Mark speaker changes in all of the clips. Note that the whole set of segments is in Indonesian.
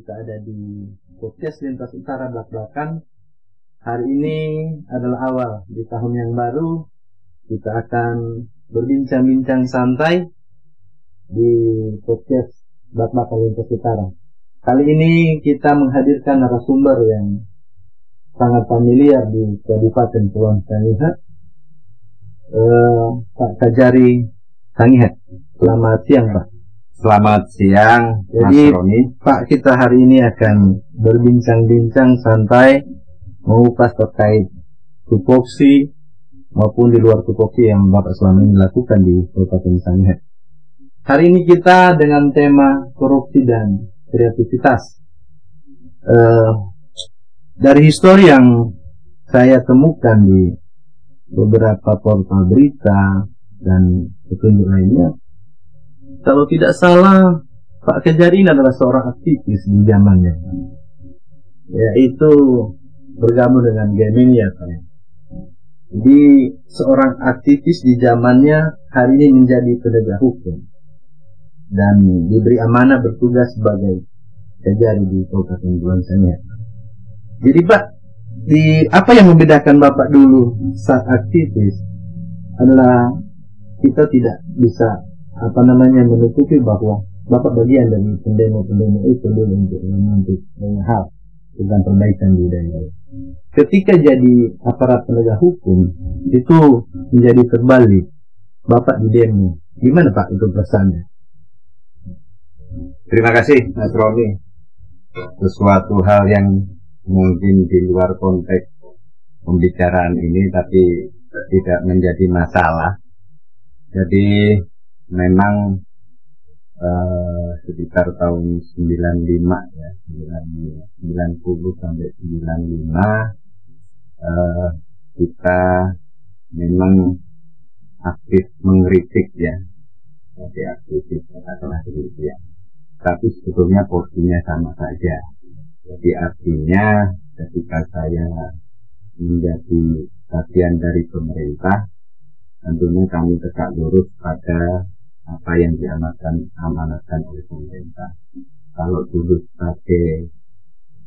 Speaker 1: kita ada di podcast Lintas Utara Blak-Blakan. Hari ini adalah awal di tahun yang baru. Kita akan berbincang-bincang santai di podcast Blak-Blakan Lintas Utara. Kali ini kita menghadirkan narasumber yang sangat familiar di Kabupaten Kepulauan Sangihe, Pak Kajari Sangihe. Selamat siang, Pak.
Speaker 2: Selamat siang, Mas Roni.
Speaker 1: Pak, kita hari ini akan berbincang-bincang santai mengupas terkait tupoksi maupun di luar tupoksi yang Bapak selama ini lakukan di Kabupaten Sangihe. Hari ini kita dengan tema korupsi dan kreativitas. Dari histori yang saya temukan di beberapa portal berita dan petunjuk lainnya, kalau tidak salah, Pak Kajari ini adalah seorang aktivis di zamannya, yaitu bergabung dengan Gemini. Jadi seorang aktivis di zamannya hari ini menjadi penegak hukum dan diberi amanah bertugas sebagai Kajari di Kabupaten Kepulauan Sangihe. Jadi Pak, apa yang membedakan Bapak dulu saat aktivis adalah kita tidak bisa menutupi bahwa Bapak bagian dari pendemo-pendemo itu dulu untuk hal tentang perbaikan di daerah. Ketika jadi aparat penegak hukum itu menjadi terbalik, Bapak di demo. Gimana Pak itu perasaannya?
Speaker 2: Terima kasih, Mas Roni. Sesuatu hal yang mungkin di luar konteks pembicaraan ini, tapi tidak menjadi masalah. Jadi memang sekitar tahun 95 ya, 90 sampai 95 kita memang aktif mengkritik ya, sebagai aktivis katakanlah begitu ya. Tapi sebetulnya porsinya sama saja. Jadi artinya ketika saya menjadi bagian dari pemerintah, tentunya kami tegak lurus pada apa yang diamanatkan oleh pemerintah. Kalau dulu sebagai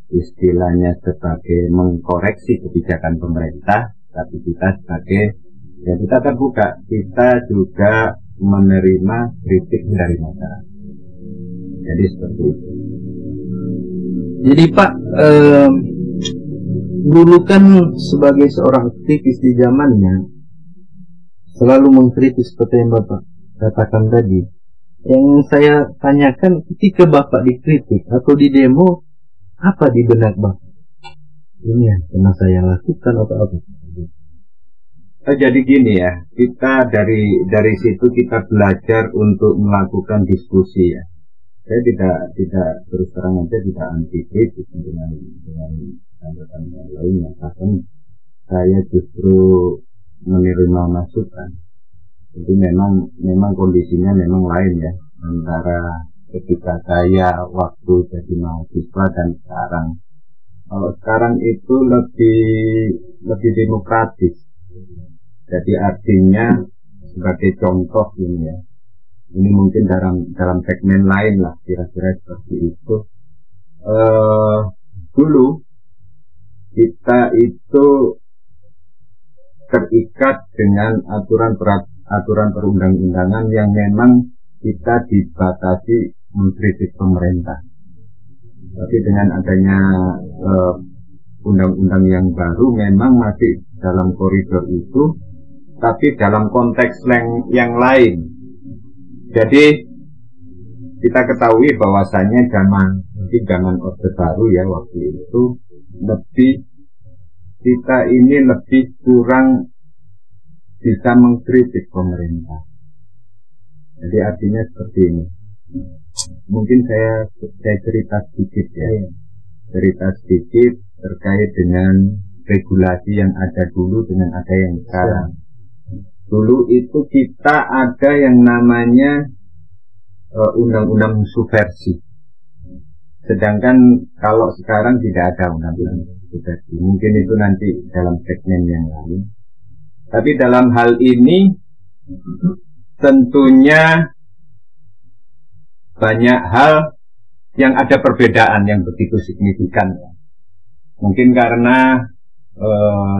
Speaker 2: istilahnya sebagai mengkoreksi kebijakan pemerintah, tapi kita sebagai kita terbuka, kita juga menerima kritik dari masyarakat. Jadi seperti itu.
Speaker 1: Jadi Pak, dulu kan sebagai seorang aktivis di zamannya selalu mengkritik seperti yang Bapak katakan tadi. Yang saya tanyakan, ketika Bapak dikritik atau di demo, apa di benak Bapak? Ini yang pernah saya lakukan atau apa?
Speaker 2: Jadi gini ya, kita dari situ kita belajar untuk melakukan diskusi ya. Saya tidak terus terang aja tidak anti kritik dengan tanggapan yang lainnya. Bahkan saya justru menerima masukan. Jadi memang kondisinya memang lain ya antara ketika saya waktu jadi mahasiswa dan sekarang. Kalau sekarang itu lebih demokratis. Jadi artinya sebagai contoh ini ya. Ini mungkin dalam segmen lain lah kira-kira seperti itu. Dulu kita itu terikat dengan aturan perundang-undangan yang memang kita dibatasi mengkritik pemerintah. Tapi dengan adanya undang-undang yang baru memang masih dalam koridor itu, tapi dalam konteks yang lain. Jadi kita ketahui bahwasannya zaman Orde Baru ya waktu itu kita ini lebih kurang bisa mengkritik pemerintah. Jadi artinya seperti ini. Mungkin saya cerita sedikit ya. Cerita sedikit terkait dengan regulasi yang ada dulu dengan ada yang sekarang. Dulu itu kita ada yang namanya undang-undang subversi. Sedangkan kalau sekarang tidak ada undang-undang subversi. Mungkin itu nanti dalam segmen yang lain. Tapi dalam hal ini tentunya banyak hal yang ada perbedaan yang begitu signifikan. Mungkin karena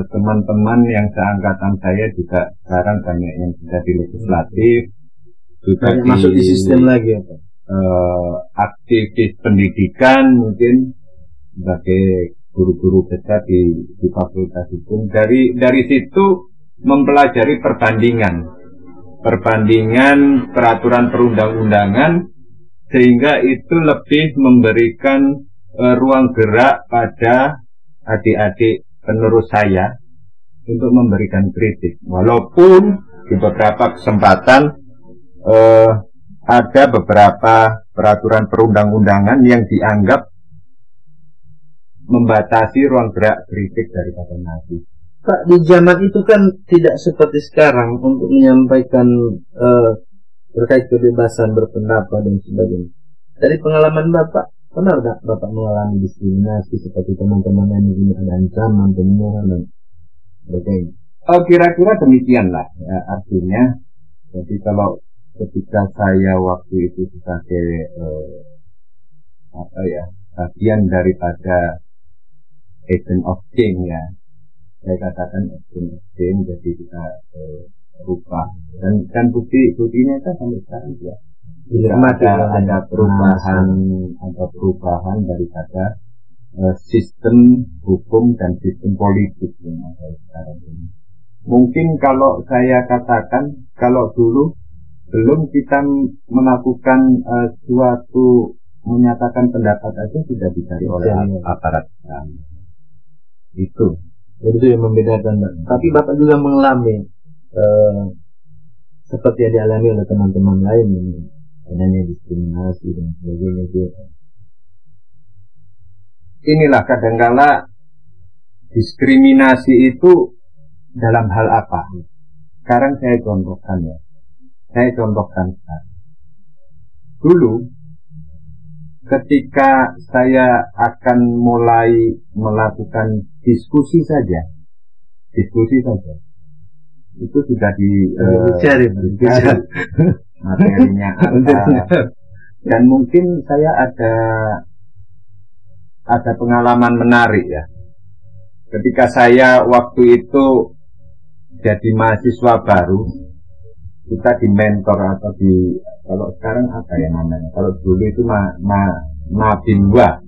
Speaker 2: teman-teman yang seangkatan saya juga sekarang banyak yang sudah di legislatif, juga
Speaker 1: masuk di sistem lagi ya Pak.
Speaker 2: Aktivis pendidikan, mungkin sebagai guru-guru besar di Fakultas Hukum. Dari situ mempelajari perbandingan peraturan perundang-undangan, sehingga itu lebih memberikan ruang gerak pada adik-adik penerus saya untuk memberikan kritik. Walaupun di beberapa kesempatan ada beberapa peraturan perundang-undangan yang dianggap membatasi ruang gerak kritik daripada mahasiswa.
Speaker 1: Pak, di zaman itu kan tidak seperti sekarang untuk menyampaikan terkait kebebasan berpendapat dan sebagainya. Dari pengalaman Bapak, pernah tidak Bapak mengalami diskriminasi seperti teman-teman yang ini ada ancaman, pembunuhan dan sebagainya?
Speaker 2: Kira-kira demikianlah ya, artinya. Jadi kalau ketika saya waktu itu sebagai bagian daripada agent of change ya, saya katakan agent of change, jadi kita rubah dan buktinya kan sampai sekarang ya. Ada perubahan daripada sistem hukum dan sistem politik yang ada sekarang ini. Mungkin kalau saya katakan, kalau dulu belum kita melakukan suatu menyatakan pendapat aja sudah dicari oleh aparat kami. Itu
Speaker 1: yang membedakan. Tapi Bapak juga mengalami seperti yang dialami oleh teman-teman lain ini. Adanya diskriminasi dan sebagainya juga.
Speaker 2: Inilah kadangkala diskriminasi itu dalam hal apa? Sekarang saya contohkan ya. Sekarang. Dulu ketika saya akan mulai melakukan diskusi saja. Itu sudah dicari materinya apa. Dan mungkin saya ada pengalaman menarik ya. Ketika saya waktu itu jadi mahasiswa baru, kita di mentor atau kalau sekarang apa ya namanya? Kalau dulu itu mabimba,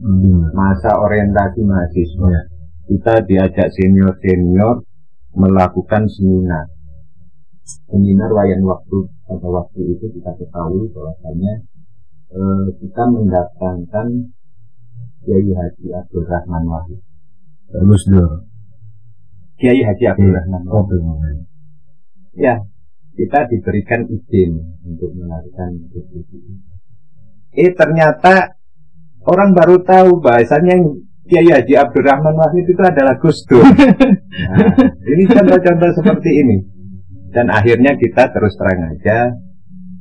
Speaker 2: masa orientasi mahasiswa. Kita diajak senior melakukan seminar wayan waktu. Pada waktu itu kita ketahui bahwasanya kita mendatangkan Kiai Haji Abdul Rahman Wahid. Kiai Haji Abdul Rahman Wahid. Ya, kita diberikan izin untuk melakukan diskusi. Ternyata orang baru tahu bahasanya Kiai Haji Abdul Rahman Wahid itu adalah Gus Dur. Nah, ini contoh-contoh seperti ini. Dan akhirnya kita terus terang aja,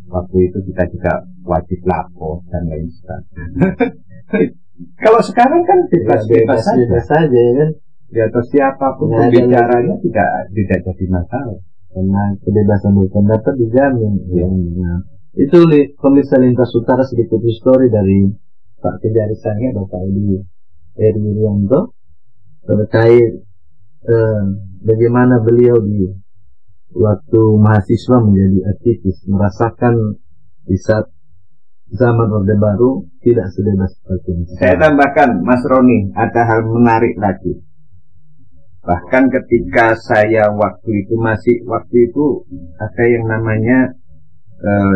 Speaker 2: waktu itu kita juga wajib lapor dan lain sebagainya. Kalau sekarang kan bebas saja ya kan. Ya, atau siapapun pembicaranya tidak jadi masalah.
Speaker 1: Karena kebebasan berpendapat dijamin. Ya. Itu Komisi Lintas Utara sedikit histori dari Pak Kejarisannya Bapak Edi Wirianto terkait bagaimana beliau di waktu mahasiswa menjadi aktivis, merasakan di saat zaman Orde Baru tidak sebebas seperti ini.
Speaker 2: Saya tambahkan, Mas Roni, ada hal menarik lagi. Bahkan ketika saya waktu itu ada yang namanya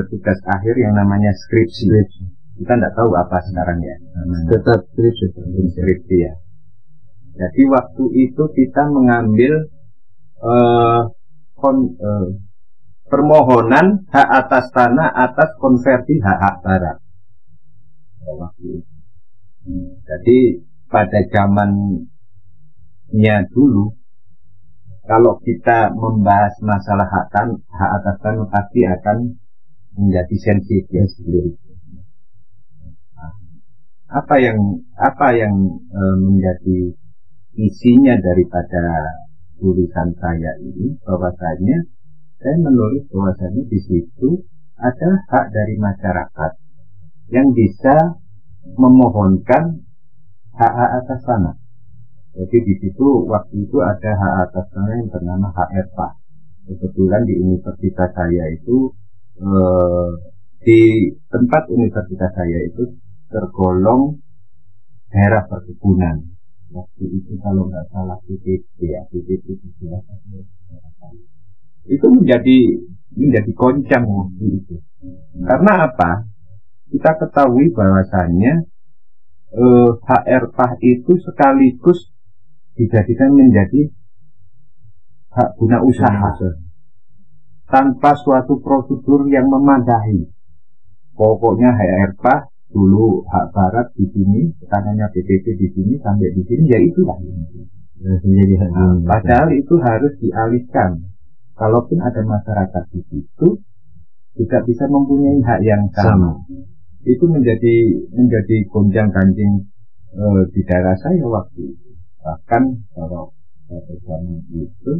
Speaker 2: tugas akhir yang namanya skripsi. Kita tidak tahu apa sekarang ya.
Speaker 1: Tetap
Speaker 2: skripsi ya. Jadi waktu itu kita mengambil permohonan hak atas tanah atas konversi hak barat. Waktu itu. Jadi pada zamannya dulu, kalau kita membahas masalah hak atas tanah pasti akan menjadi sensitif sendiri. Apa yang menjadi isinya daripada tulisan saya ini, bahwasanya saya menulis bahwasanya di situ ada hak dari masyarakat yang bisa memohonkan hak atas tanah. Jadi di situ waktu itu ada hak atas tanah yang bernama HRPAH. Kebetulan di universitas saya itu di tempat universitas saya itu tergolong daerah perkebunan. Waktu itu kalau nggak salah PTP ya, PTP itu menjadi goncang waktu itu. Karena apa? Kita ketahui bahwasannya HRPAH itu sekaligus dijadikan menjadi hak guna usaha tanpa suatu prosedur yang memadai. Pokoknya HRPAH dulu hak barat di sini, tekanannya PTP di sini sampai di sini, ya itulah. Menjadi hak padahal itu harus dialihkan. Kalaupun ada masyarakat di situ juga bisa mempunyai hak yang sama. Itu menjadi gonjang-ganjing di daerah saya waktu itu. Bahkan kalau bersama itu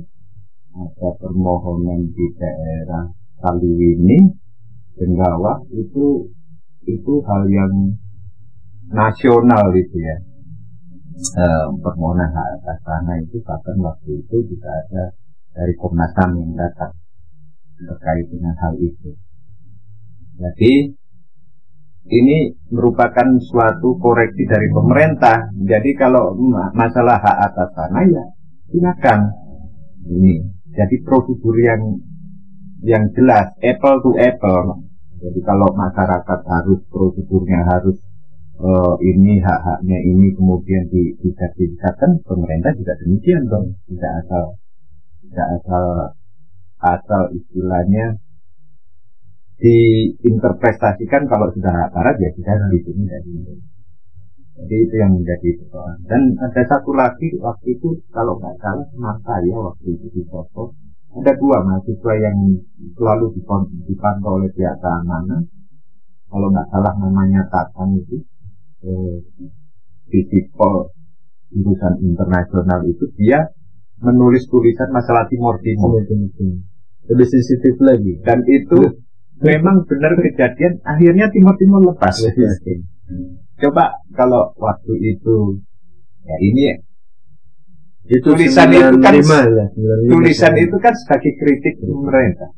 Speaker 2: ada permohonan di daerah Kaliwini, Jenggawah, itu hal yang nasional itu ya. Permohonan hak atas tanah itu bahkan waktu itu juga ada dari Komnas HAM yang datang terkait dengan hal itu. Jadi ini merupakan suatu koreksi dari pemerintah. Jadi kalau masalah hak atas tanah ya silakan. Ini jadi prosedur yang jelas, apple to apple. Jadi kalau masyarakat harus prosedurnya harus ini hak-haknya ini kemudian disertifikatkan, pemerintah juga demikian dong. Tidak asal istilahnya diinterpretasikan kalau sudah hak barat ya kita di sini dari ini. Jadi itu yang menjadi persoalan. Dan ada satu lagi waktu itu kalau nggak salah teman saya waktu itu di foto ada dua mahasiswa yang selalu dipantau oleh pihak keamanan. Kalau nggak salah namanya Tatan itu Visipol jurusan internasional itu, dia menulis tulisan masalah Timor.
Speaker 1: Lebih sensitif lagi.
Speaker 2: Dan itu memang benar kejadian, akhirnya Timor lepas. Coba kalau waktu itu ya ini tulisan itu kan sebagai kritik pemerintah,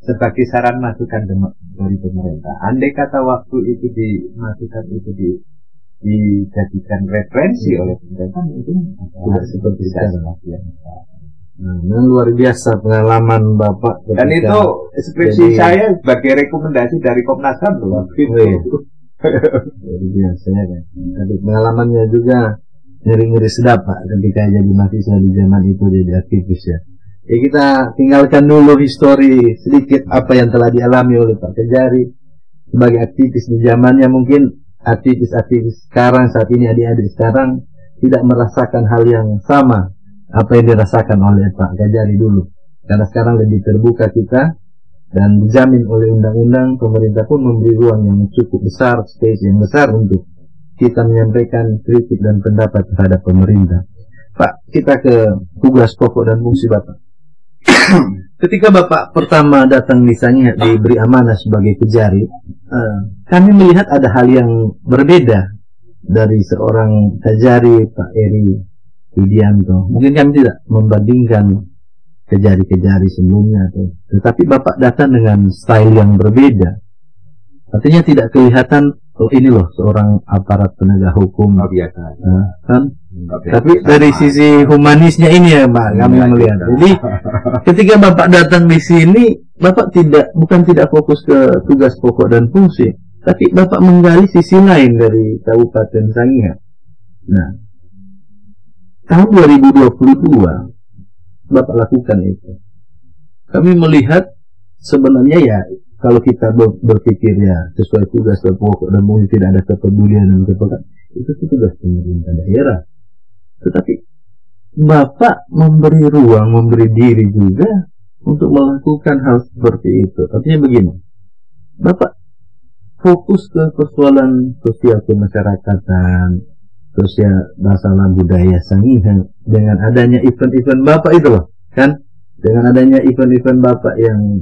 Speaker 2: sebagai saran masukan dari pemerintah. Andai kata waktu itu dimasukkan itu dijadikan referensi oleh pemerintah, mungkin
Speaker 1: tidak seperti sekarang. Memang luar biasa pengalaman Bapak.
Speaker 2: Dan itu skripsi saya sebagai rekomendasi dari Komnas HAM loh.
Speaker 1: Luar biasa ya kan. Tapi pengalamannya juga ngeri-ngeri sedap Pak ketika jadi mahasiswa di zaman itu jadi aktivis ya. Ya kita tinggalkan dulu histori sedikit apa yang telah dialami oleh Pak Kejari sebagai aktivis di zamannya. Mungkin aktivis-aktivis sekarang saat ini, adik-adik sekarang tidak merasakan hal yang sama apa yang dirasakan oleh Pak Kejari dulu, karena sekarang lebih terbuka kita dan dijamin oleh undang-undang. Pemerintah pun memberi ruang yang cukup besar, space yang besar untuk kita menyampaikan kritik dan pendapat terhadap pemerintah. Pak, kita ke tugas pokok dan fungsi Bapak. Ketika Bapak pertama datang misalnya diberi amanah sebagai Kejari, kami melihat ada hal yang berbeda dari seorang Kejari Pak Eri Widianto. Mungkin kami tidak membandingkan Kejari-Kejari sebelumnya, tetapi Bapak datang dengan style yang berbeda. Artinya tidak kelihatan, oh ini loh seorang aparat penegak hukum
Speaker 2: biasa,
Speaker 1: kan? Tapi dari sisi humanisnya ini ya Pak, kami melihat. Jadi ketika Bapak datang di sini, Bapak bukan tidak fokus ke tugas pokok dan fungsi, tapi Bapak menggali sisi lain dari Kabupaten Sangihe. Nah, tahun 2022 Bapak lakukan itu. Kami melihat sebenarnya ya, kalau kita berpikir ya sesuai tugas pokok dan fungsi, tidak ada kepedulian dan kepekaan, itu tugas pemerintah daerah. Tetapi Bapak memberi ruang, memberi diri juga untuk melakukan hal seperti itu. Artinya begini, Bapak fokus ke persoalan sosial kemasyarakatan, sosial masalah budaya Sangihe dengan adanya event-event Bapak itu loh, kan? Dengan adanya event-event Bapak yang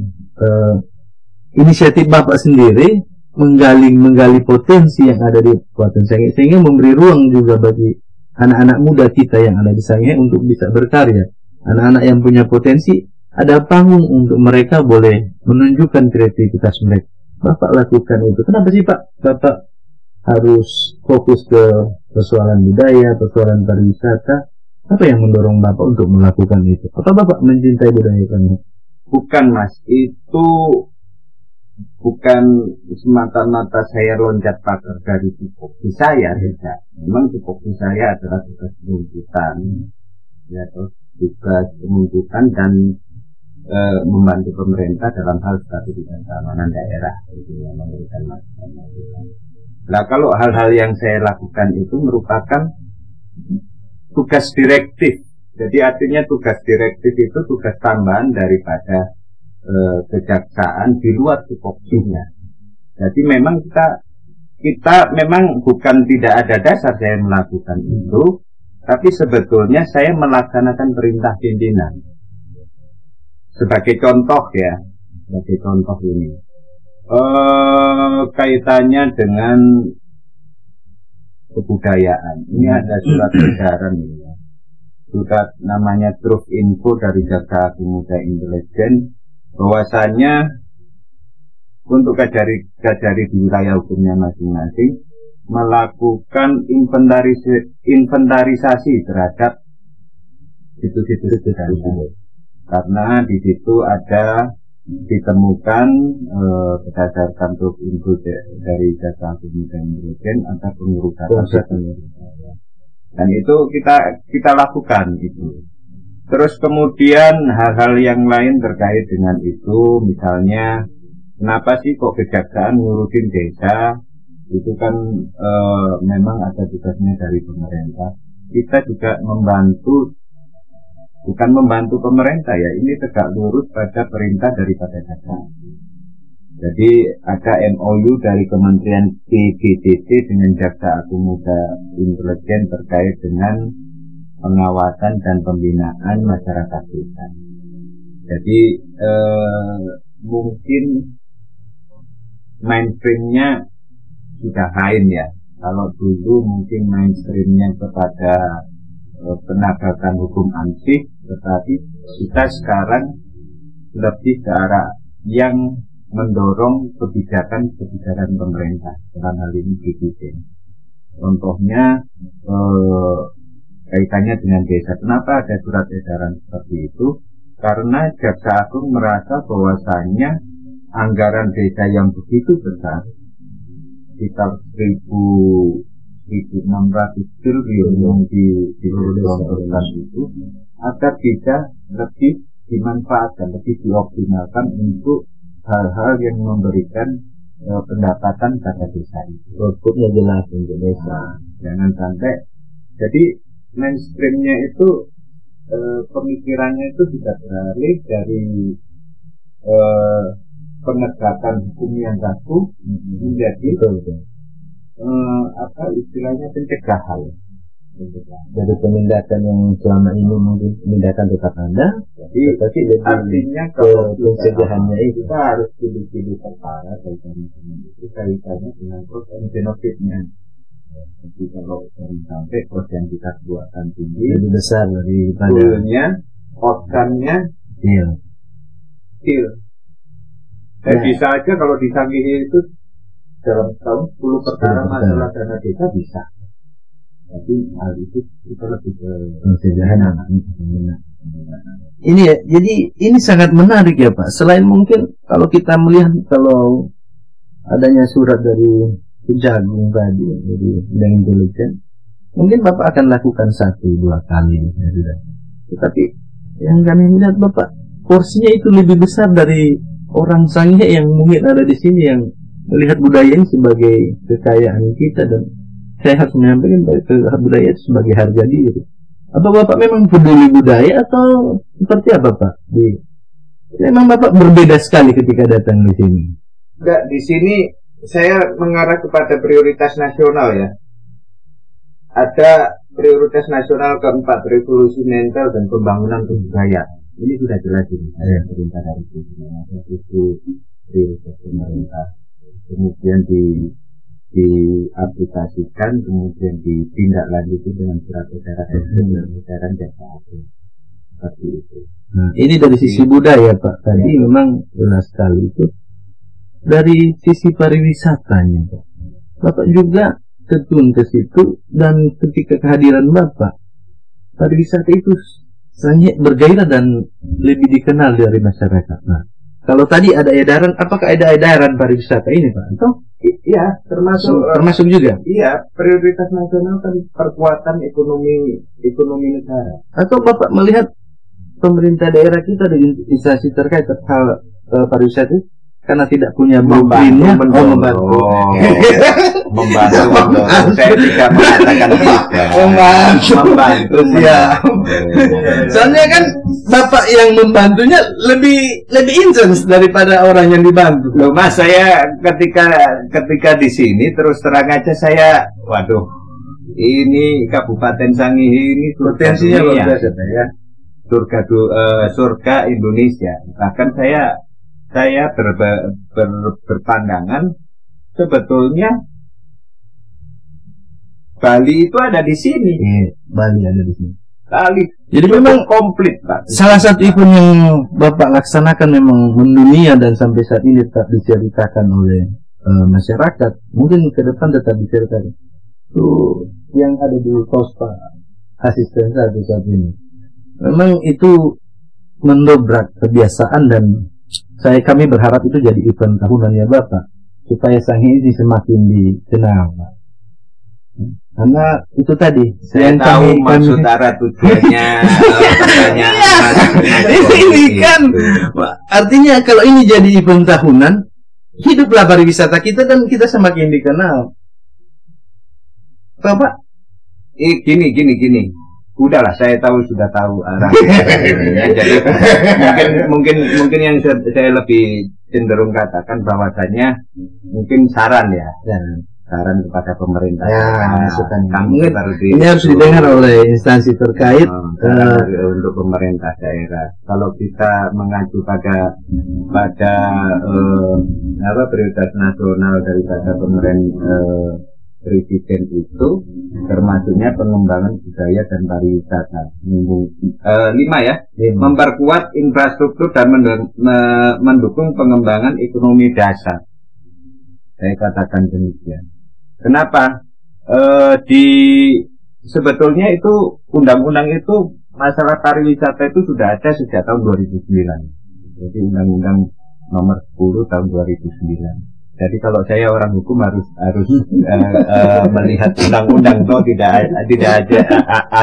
Speaker 1: inisiatif Bapak sendiri, menggali potensi yang ada di Kabupaten Sangihe, sehingga memberi ruang juga bagi anak-anak muda kita yang ada di Sangihe untuk bisa berkarya. Anak-anak yang punya potensi, ada panggung untuk mereka boleh menunjukkan kreativitas mereka. Bapak lakukan itu. Kenapa sih Pak Bapak harus fokus ke persoalan budaya, persoalan pariwisata? Apa yang mendorong Bapak untuk melakukan itu? Apa Bapak mencintai budaya kami?
Speaker 2: Bukan Mas, itu bukan semata-mata saya loncat pagar dari tupoksi saya, tidak. Memang tupoksi saya adalah tugas penuntutan, ya, tugas penuntutan dan membantu pemerintah dalam hal strategi dan keamanan daerah, itu yang memberikan masukan. Nah, kalau hal-hal yang saya lakukan itu merupakan tugas direktif. Jadi artinya tugas direktif itu tugas tambahan daripada kejaksaan di luar tupoksinya. Jadi memang kita memang bukan tidak ada dasar saya melakukan itu, tapi sebetulnya saya melaksanakan perintah pimpinan. Sebagai contoh ya, sebagai contoh ini kaitannya dengan kebudayaan. Ini ada surat edaran ini ya. Surat namanya Truf Info dari Jaksa Agung Muda Intelijen, bahwasanya untuk kajari di wilayah hukumnya masing-masing melakukan inventarisasi terhadap situs-situs tersebut. Karena di situ ada ditemukan berdasarkan Truf Info dari Jaksa Agung Muda Intelijen ada pengurusan. Dan itu kita lakukan itu. Terus kemudian hal-hal yang lain terkait dengan itu, misalnya kenapa sih kok kejaksaan ngurusin desa? Itu kan memang ada tugasnya dari pemerintah. Kita juga membantu, bukan membantu pemerintah ya, ini tegak lurus pada perintah daripada jaksa. Jadi ada MOU dari Kementerian PDDT dengan Jaksa Agung Muda Intelijen terkait dengan pengawasan dan pembinaan masyarakat desa. Jadi mungkin mainstreamnya sudah lain ya. Kalau dulu mungkin mainstreamnya kepada penegakan hukum ansih, tetapi kita sekarang lebih ke arah yang mendorong kebijakan pemerintah dalam hal ini DPD. Contohnya kaitannya dengan desa. Kenapa ada surat edaran seperti itu? Karena Jaksa Agung merasa bahwasannya anggaran desa yang begitu besar, sekitar 1.600 triliun digelontorkan itu, agar bisa lebih dimanfaatkan, lebih dioptimalkan untuk hal-hal yang memberikan pendapatan pada desa itu.
Speaker 1: Outputnya jelas untuk desa.
Speaker 2: Jangan sampai, jadi mainstreamnya itu pemikirannya itu tidak beralih dari penegakan hukum yang baku menjadi apa istilahnya pencegahan.
Speaker 1: Dari penindakan yang selama ini mungkin penindakan tetap ada,
Speaker 2: tapi artinya kalau
Speaker 1: pencegahannya itu
Speaker 2: kita harus pilih-pilih perkara kaitannya dengan itu, kaitannya dengan cause and benefit-nya. Jadi kalau sampai cost yang kita keluarkan tinggi,
Speaker 1: lebih besar daripada
Speaker 2: goalnya, outcome-nya kecil. Dan bisa aja kalau di Sangihe itu dalam tahun 10 perkara masalah dana desa bisa. Tapi hal itu kita lebih ke
Speaker 1: pencegahan. Ini ya, jadi ini sangat menarik ya Pak. Selain mungkin kalau kita melihat kalau adanya surat dari Kejagung tadi, jadi bidang intelijen, mungkin Bapak akan lakukan 1-2 kali, ya sudah. Tetapi yang kami lihat Bapak porsinya itu lebih besar dari orang Sangihe yang mungkin ada di sini yang melihat budaya ini sebagai kekayaan kita, dan saya harus menyampaikan budaya itu sebagai harga diri. Apa Bapak memang peduli budaya atau seperti apa Pak? Memang Bapak berbeda sekali ketika datang di sini.
Speaker 2: Enggak, di sini saya mengarah kepada prioritas nasional ya. Ada prioritas nasional keempat, revolusi mental dan pembangunan kebudayaan. Ini sudah jelas ini. Ada perintah dari itu prioritas pemerintah. kemudian diaplikasikan, kemudian ditindaklanjuti dengan surat edaran jasa agung. Seperti itu.
Speaker 1: Nah, ini dari sisi budaya Pak. Tadi memang jelas sekali itu. Dari sisi pariwisatanya Pak. Bapak juga terjun ke situ, dan ketika kehadiran Bapak, pariwisata itu sangat bergairah dan lebih dikenal dari masyarakat. Nah, kalau tadi ada edaran, apakah ada edaran pariwisata ini Pak? Atau
Speaker 2: Iya,
Speaker 1: termasuk juga?
Speaker 2: Iya, prioritas nasional kan perkuatan ekonomi negara.
Speaker 1: Atau Bapak melihat pemerintah daerah kita dengan instansi terkait hal pariwisata karena tidak punya blueprintnya, membantu.
Speaker 2: Saya tidak mengatakan membantu.
Speaker 1: Ya. Soalnya kan Bapak yang membantunya lebih intens daripada orang yang dibantu.
Speaker 2: Loh Mas, saya ketika di sini terus terang aja saya, waduh, ini Kabupaten Sangihe ini
Speaker 1: potensinya luar biasa ya.
Speaker 2: Surga Indonesia. Bahkan saya berpandangan sebetulnya Bali itu ada di sini.
Speaker 1: Bali ada di sini.
Speaker 2: Bali.
Speaker 1: Jadi memang
Speaker 2: komplit Pak.
Speaker 1: Salah satu event yang Bapak laksanakan memang mendunia dan sampai saat ini tetap diceritakan oleh masyarakat. Mungkin ke depan tetap diceritakan. Itu yang ada di Kospa asisten saat ini. Memang itu mendobrak kebiasaan, dan kami berharap itu jadi event tahunan ya Bapak, supaya Sangihe ini semakin dikenal Pak. Karena itu tadi
Speaker 2: saya tahu maksud arah tujuannya pertanyaan
Speaker 1: ini kan artinya kalau ini jadi event tahunan, hiduplah pariwisata kita dan kita semakin dikenal Bapak.
Speaker 2: Gini. Udahlah, saya sudah tahu arah. Jadi mungkin yang saya lebih cenderung katakan bahwasanya mungkin saran kepada pemerintah.
Speaker 1: Ini harus didengar oleh instansi terkait
Speaker 2: untuk pemerintah daerah. Kalau kita mengacu pada prioritas nasional daripada pemerintah Presiden itu, termasuknya pengembangan budaya dan pariwisata. 5 ya, memperkuat infrastruktur dan mendukung pengembangan ekonomi dasar. Saya katakan demikian. Kenapa? Sebetulnya itu undang-undang itu, masalah pariwisata itu sudah ada sejak tahun 2009. Jadi Undang-Undang Nomor 10 tahun 2009. Jadi kalau saya orang hukum harus melihat undang-undang itu tidak ada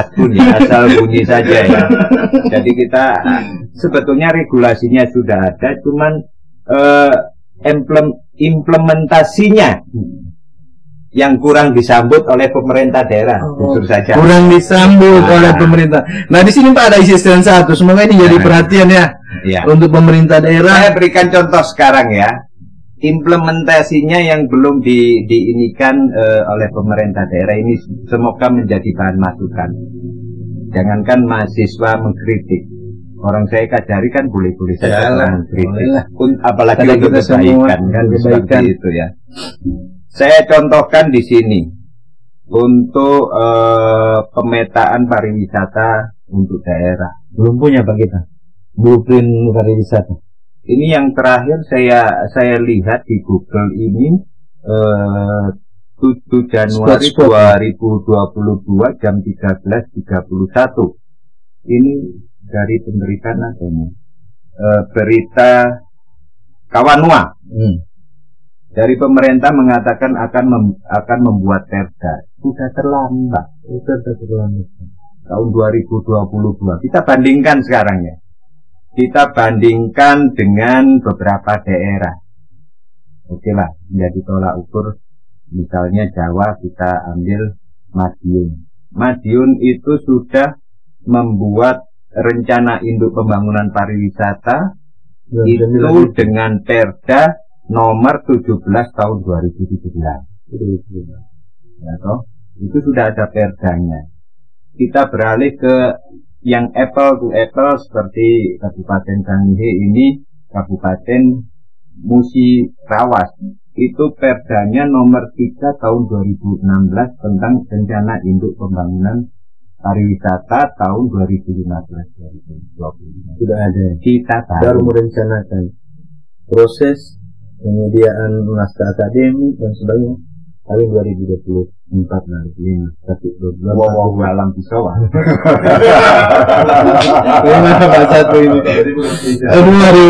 Speaker 2: asal bunyi saja ya. Jadi kita sebetulnya regulasinya sudah ada, cuman implementasinya yang kurang disambut oleh pemerintah daerah, jujur saja.
Speaker 1: Kurang disambut oleh pemerintah. Nah di sini Pak ada asisten 1, semoga ini jadi perhatian ya untuk pemerintah daerah.
Speaker 2: Saya berikan contoh sekarang ya. Implementasinya yang belum diinikan oleh pemerintah daerah ini semoga menjadi bahan masukan. Jangankan mahasiswa mengkritik, orang saya kajari kan boleh-boleh saja mengkritik, apalagi untuk kebaikan kan seperti itu ya. Saya contohkan di sini untuk pemetaan pariwisata untuk daerah.
Speaker 1: Belum punya Pak kita blueprint pariwisata.
Speaker 2: Ini yang terakhir saya lihat di Google ini 7 Januari 2022 jam 13.31. Ini dari pemberitaan adanya berita Kawanua dari pemerintah mengatakan akan membuat perda. Sudah terlambat. Tahun 2022. Kita bandingkan sekarang ya. Kita bandingkan dengan beberapa daerah. Oke lah, menjadi tolak ukur. Misalnya Jawa, kita ambil Madiun. Madiun itu sudah membuat rencana induk pembangunan pariwisata itu dengan Perda nomor 17 tahun 2017. Ya, toh? Itu sudah ada perdanya. Kita beralih ke yang apple to apple seperti Kabupaten Sangihe ini, Kabupaten Musirawas. itu Perdanya nomor 3 tahun 2016 tentang rencana induk pembangunan pariwisata tahun 2015-2020.
Speaker 1: Sudah ada.
Speaker 2: Kita
Speaker 1: Baru
Speaker 2: baru
Speaker 1: merencanakan proses penyediaan naskah akademik dan sebagainya paling 2024 nanti. Tapi
Speaker 2: wow alam pisau.
Speaker 1: Gimana Pak Satu ini?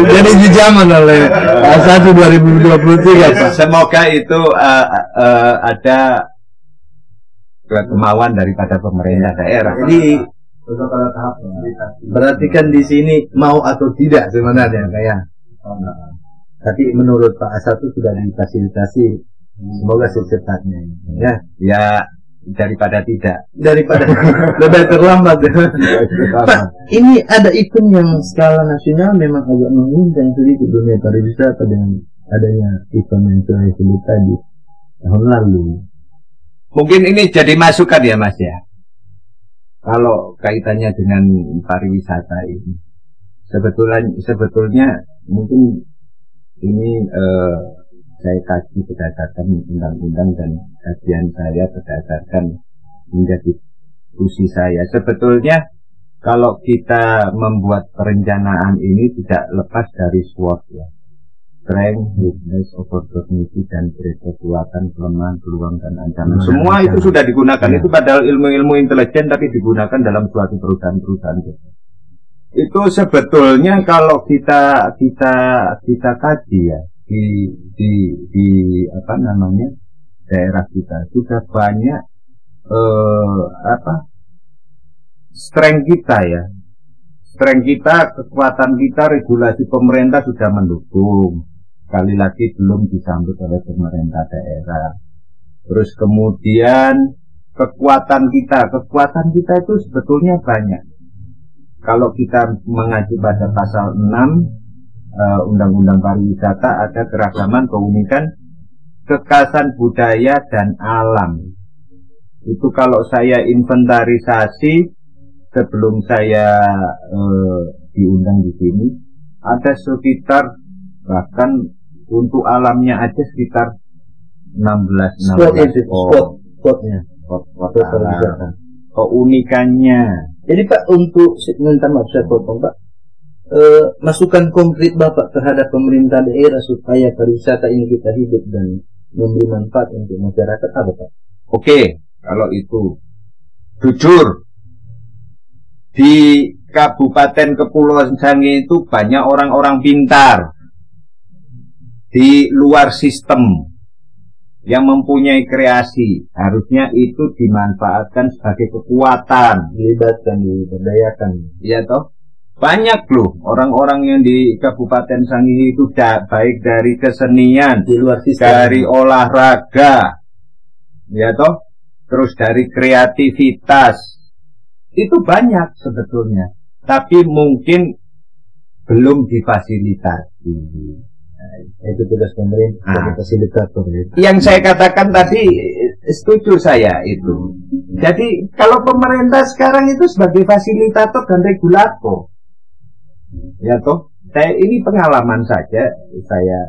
Speaker 1: Jadi di zaman oleh Pak Satu 2023 Pak.
Speaker 2: Semoga itu ada kemauan daripada pemerintah daerah.
Speaker 1: Jadi berarti kan di sini mau atau tidak sebenarnya kayak. Tapi menurut Pak Satu sudah difasilitasi, semoga secepatnya.
Speaker 2: Ya daripada tidak.
Speaker 1: Daripada lebih terlambat. Pak, ini ada event yang skala nasional memang agak mengundang sedikit dunia pariwisata dengan adanya event yang saya sebut tadi tahun lalu.
Speaker 2: Mungkin ini jadi masukan ya Mas ya. Kalau kaitannya dengan pariwisata ini, sebetulnya mungkin ini saya kaji berdasarkan undang-undang dan kajian saya berdasarkan menjadi diskusi saya. Sebetulnya kalau kita membuat perencanaan ini tidak lepas dari SWOT ya. Strength, weakness, opportunity, dan kekuatan, kelemahan, peluang, dan ancaman. Semua itu sudah digunakan. Itu padahal ilmu-ilmu intelijen tapi digunakan dalam suatu perusahaan-perusahaan. Itu sebetulnya kalau kita kaji ya di apa namanya daerah kita sudah banyak strength kita ya. Strength kita, kekuatan kita, regulasi pemerintah sudah mendukung. Sekali lagi belum disambut oleh pemerintah daerah. Terus kemudian kekuatan kita itu sebetulnya banyak. Kalau kita mengacu pada pasal 6 Undang-Undang Pariwisata, ada keragaman, keunikan, kekhasan budaya dan alam. Itu kalau saya inventarisasi sebelum saya diundang di sini, ada sekitar, bahkan untuk alamnya aja sekitar 16
Speaker 1: spotnya.
Speaker 2: Keunikannya.
Speaker 1: Jadi Pak, untuk minta maaf saya potong Pak, masukan konkret Bapak terhadap pemerintah daerah supaya pariwisata ini kita hidup dan memberi manfaat untuk masyarakat apa Pak?
Speaker 2: Oke, kalau itu jujur di Kabupaten Kepulauan Sangihe itu banyak orang-orang pintar di luar sistem yang mempunyai kreasi, harusnya itu dimanfaatkan sebagai kekuatan, dilibatkan, diberdayakan. Iya toh? Banyak loh orang-orang yang di Kabupaten Sangihe itu baik dari kesenian,
Speaker 1: di luar sistem,
Speaker 2: dari olahraga, ya toh? Terus dari kreativitas. Itu banyak sebetulnya, tapi mungkin belum difasilitasi.
Speaker 1: Itu tugas pemerintah, fasilitator.
Speaker 2: Yang saya katakan tadi, setuju saya itu. Jadi kalau pemerintah sekarang itu sebagai fasilitator dan regulator, ya toh. Saya ini pengalaman saja. Saya